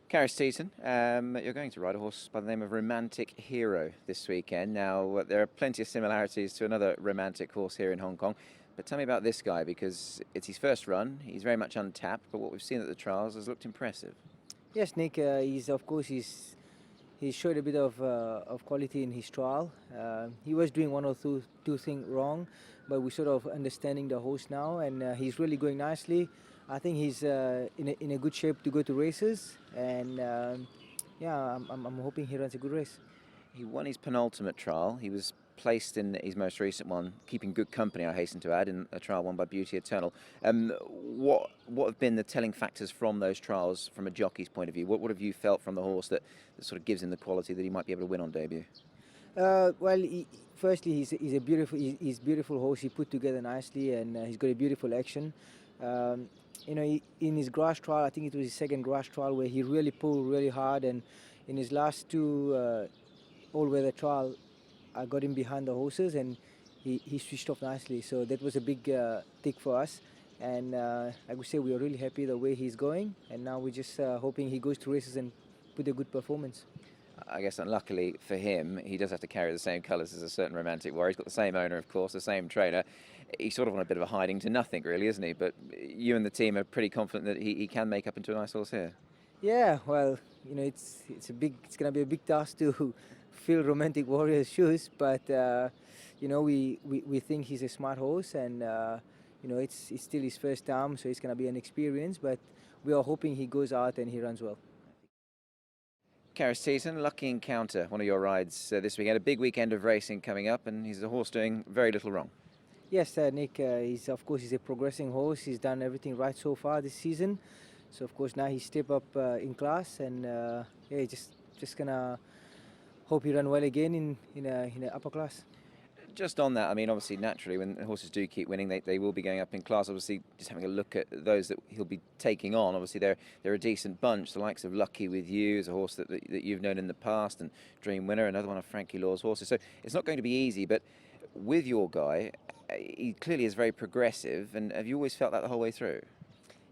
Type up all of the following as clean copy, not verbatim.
Karis Teetan, you're going to ride a horse by the name of Romantic Hero this weekend. Now, there are plenty of similarities to another romantic horse here in Hong Kong, but tell me about this guy because it's his first run. He's very much untapped, but what we've seen at the trials has looked impressive. Yes, Nick. He showed a bit of quality in his trial. He was doing one or two things wrong, but we're sort of understanding the horse now, and he's really going nicely. I think he's in a good shape to go to races, and yeah, I'm hoping he runs a good race. He won his penultimate trial. He was placed in his most recent one, keeping good company, I hasten to add, in a trial won by Beauty Eternal. What have been the telling factors from those trials from a jockey's point of view? What have you felt from the horse that sort of gives him the quality that he might be able to win on debut? Well, firstly, he's a beautiful horse. He put together nicely, and he's got a beautiful action. In his grass trial, I think it was his second grass trial where he really pulled really hard, and in his last two all-weather trial, I got him behind the horses, and he switched off nicely. So that was a big tick for us, and like we say, we are really happy the way he's going, and now we're just hoping he goes to races and put a good performance. I guess unluckily for him, he does have to carry the same colours as a certain Romantic Warrior. He's got the same owner, of course, the same trainer. He's sort of on a bit of a hiding to nothing, really, isn't he? But you and the team are pretty confident that he can make up into a nice horse here. Yeah, well, it's going to be a big task to fill Romantic Warrior's shoes, but we think he's a smart horse, and it's still his first time, so it's going to be an experience. But we are hoping he goes out and he runs well. Karis Teetan, lucky encounter, one of your rides this weekend. A big weekend of racing coming up, and he's a horse doing very little wrong. Yes, Nick. He's a progressing horse. He's done everything right so far this season. So of course now he step up in class, and yeah, just gonna hope he run well again in a upper class. Just on that, I mean, obviously, naturally, when horses do keep winning, they will be going up in class. Obviously, just having a look at those that he'll be taking on, obviously, they're a decent bunch. The likes of Lucky With You is a horse that you've known in the past, and Dream Winner, another one of Frankie Law's horses. So it's not going to be easy, but with your guy, he clearly is very progressive, and have you always felt that the whole way through?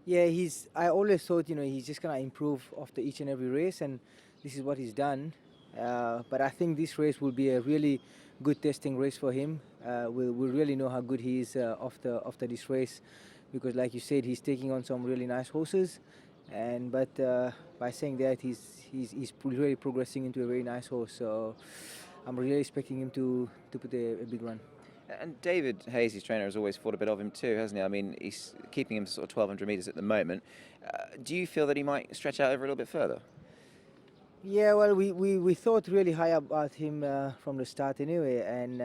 Yeah, I always thought, he's just gonna improve after each and every race, and this is what he's done. But I think this race will be a really good testing race for him. We'll really know how good he is after this race, because like you said, he's taking on some really nice horses, but by saying that, he's really progressing into a very nice horse. So I'm really expecting him to put a big run. And David Hayes, his trainer, has always thought a bit of him too, hasn't he? I mean, he's keeping him to sort of 1,200 metres at the moment. Do you feel that he might stretch out over a little bit further? Yeah, well, we thought really high about him from the start anyway, and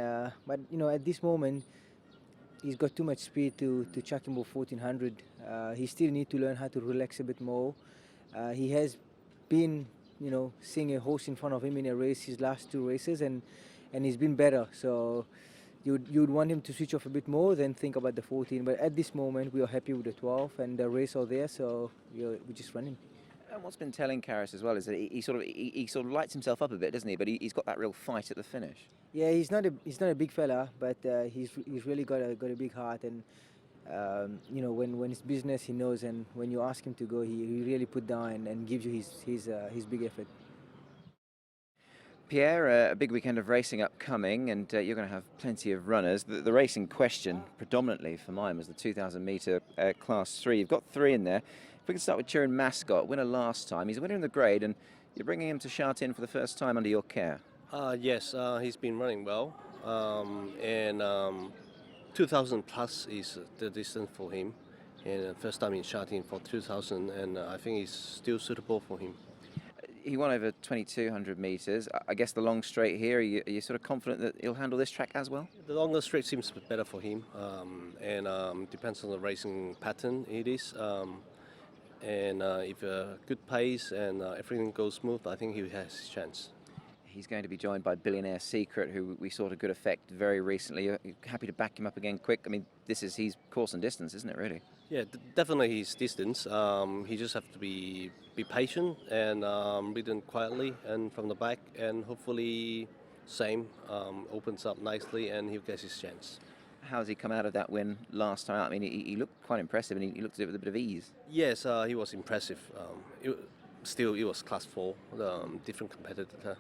but at this moment he's got too much speed to chuck him over 1,400. He still needs to learn how to relax a bit more. He has been seeing a horse in front of him in a race, his last two races, and he's been better. So you'd want him to switch off a bit more, then think about the 14. But at this moment we are happy with the 12, and the race are there, so we just run him. And what's been telling Karis as well is that he sort of lights himself up a bit, doesn't he? But he's got that real fight at the finish. Yeah, he's not a big fella, but he's really got a big heart, and when it's business, he knows, and when you ask him to go, he really put down and gives you his big effort. Pierre, a big weekend of racing upcoming, and you're going to have plenty of runners. The racing question, predominantly for mine, was the 2,000 metre Class 3. You've got 3 in there. If we can start with TURIN Mascot, winner last time. He's a winner in the grade, and you're bringing him to Sha Tin for the first time under your care. Yes, he's been running well, and 2,000 plus is the distance for him, and first time in Sha Tin for 2,000, and I think it's still suitable for him. He won over 2,200 metres. I guess the long straight here, are you sort of confident that he'll handle this track as well? The longer straight seems better for him, and depends on the racing pattern it is. And if a good pace and everything goes smooth, I think he has his chance. He's going to be joined by Billionaire Secret, who we saw to good effect very recently. You're happy to back him up again quick? I mean, this is his course and distance, isn't it, really? Yeah, definitely his distance. He just have to be patient and read him quietly and from the back, and hopefully same opens up nicely and he'll get his chance. How's he come out of that win last time? I mean, he looked quite impressive, and he looked at it with a bit of ease. Yes, he was impressive. still it was class 4, different competitor,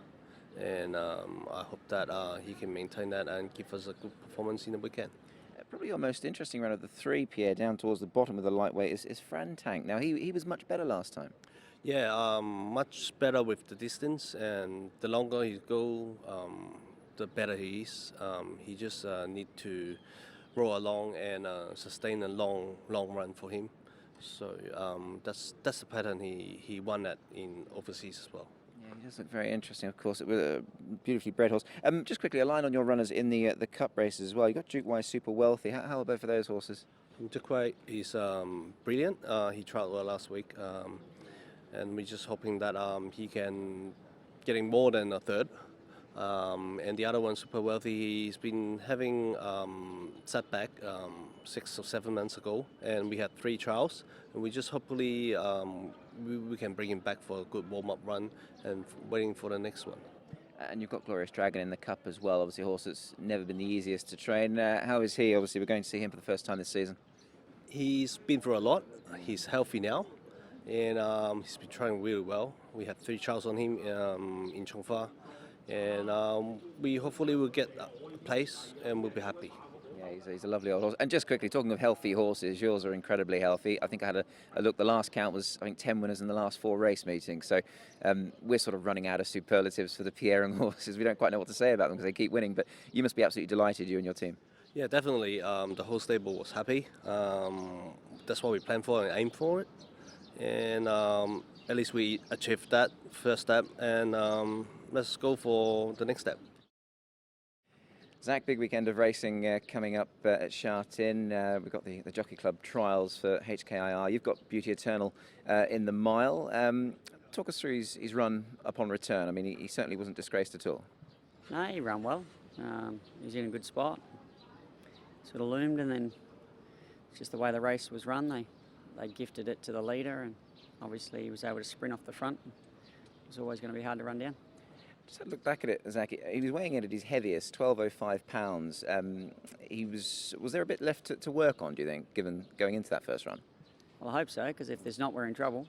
and I hope that he can maintain that and give us a good performance in the weekend. Probably your most interesting run of the 3, Pierre, down towards the bottom of the lightweight is FRANTANK. Now, he was much better last time. Yeah, much better with the distance, and the longer he go, the better he is. He just need to roll along and sustain a long run for him. So that's the pattern he won at in overseas as well. Yeah, he does look very interesting, of course. It was a beautifully bred horse. Just quickly, a line on your runners in the Cup races as well. You got Duke Wise Super Wealthy. How about for those horses? Dukway is brilliant. He trialled well last week, and we're just hoping that he can getting more than a third. And the other one, Super Wealthy, he's been having setback 6 or 7 months ago, and we had 3 trials, and we just hopefully we can bring him back for a good warm-up run and waiting for the next one. And you've got Glorious Dragon in the Cup as well. Obviously, a horse that's never been the easiest to train. How is he? Obviously, we're going to see him for the first time this season. He's been through a lot. He's healthy now, and he's been trying really well. We had 3 trials on him in Chongfa, and we hopefully will get a place and we'll be happy. Yeah, he's a lovely old horse. And just quickly, talking of healthy horses, yours are incredibly healthy. I think I had a look. The last count was, I think, 10 winners in the last 4 race meetings. So we're sort of running out of superlatives for the Pierre horses. We don't quite know what to say about them because they keep winning. But you must be absolutely delighted, you and your team. Yeah, definitely. The whole stable was happy. That's what we planned for and aimed for it. And at least we achieved that first step. And let's go for the next step. Zach, big weekend of racing coming up at Sha Tin. We've got the Jockey Club trials for HKIR. You've got Beauty Eternal in the mile. Talk us through his run upon return. I mean, he certainly wasn't disgraced at all. No, he ran well. He was in a good spot. Sort of loomed, and then it's just the way the race was run. They gifted it to the leader, and obviously he was able to sprint off the front. It was always going to be hard to run down. Just had a look back at it, Zach. He was weighing in at his heaviest, 1205 pounds. Was there a bit left to work on, do you think, given going into that first run? Well, I hope so, because if there's not, we're in trouble.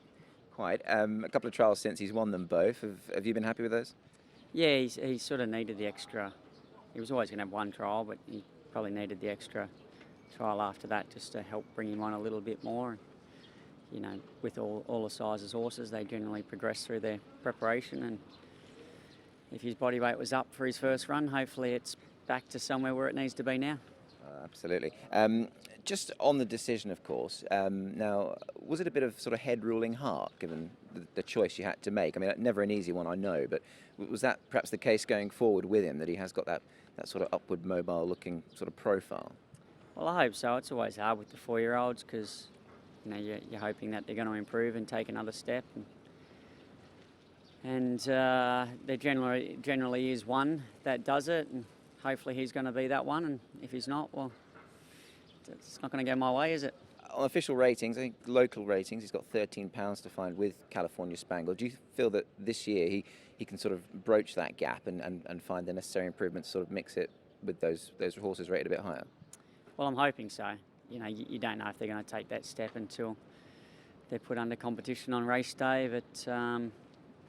Quite. A couple of trials since he's won them both. Have you been happy with those? Yeah, he sort of needed the extra. He was always going to have one trial, but he probably needed the extra trial after that just to help bring him on a little bit more. You know, with all the sizes horses, they generally progress through their preparation, and if his body weight was up for his first run, hopefully it's back to somewhere where it needs to be now. Absolutely. Just on the decision, of course, now, was it a bit of sort of head ruling heart, given the choice you had to make? I mean, never an easy one, I know, but was that perhaps the case going forward with him, that he has got that sort of upward mobile-looking sort of profile? Well, I hope so. It's always hard with the 4-year-olds because, you know, you're hoping that they're going to improve and take another step. And there generally is one that does it, and hopefully he's going to be that one. And if he's not, well, it's not going to go my way, is it? On official ratings, I think local ratings, he's got 13 pounds to find with California Spangled. Do you feel that this year he can sort of broach that gap and find the necessary improvements, sort of mix it with those horses rated a bit higher? Well, I'm hoping so. You know, you don't know if they're going to take that step until they're put under competition on race day, but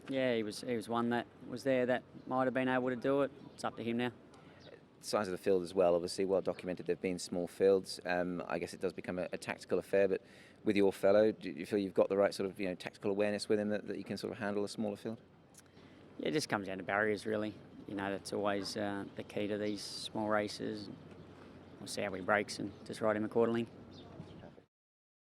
yeah, he was one that was there that might have been able to do it. It's up to him now. Size of the field as well, obviously well documented. They've been small fields. I guess it does become a tactical affair, but with your fellow, do you feel you've got the right sort of tactical awareness with him that you can sort of handle a smaller field? Yeah, it just comes down to barriers, really. You know, that's always the key to these small races. We'll see how he breaks and just ride him accordingly.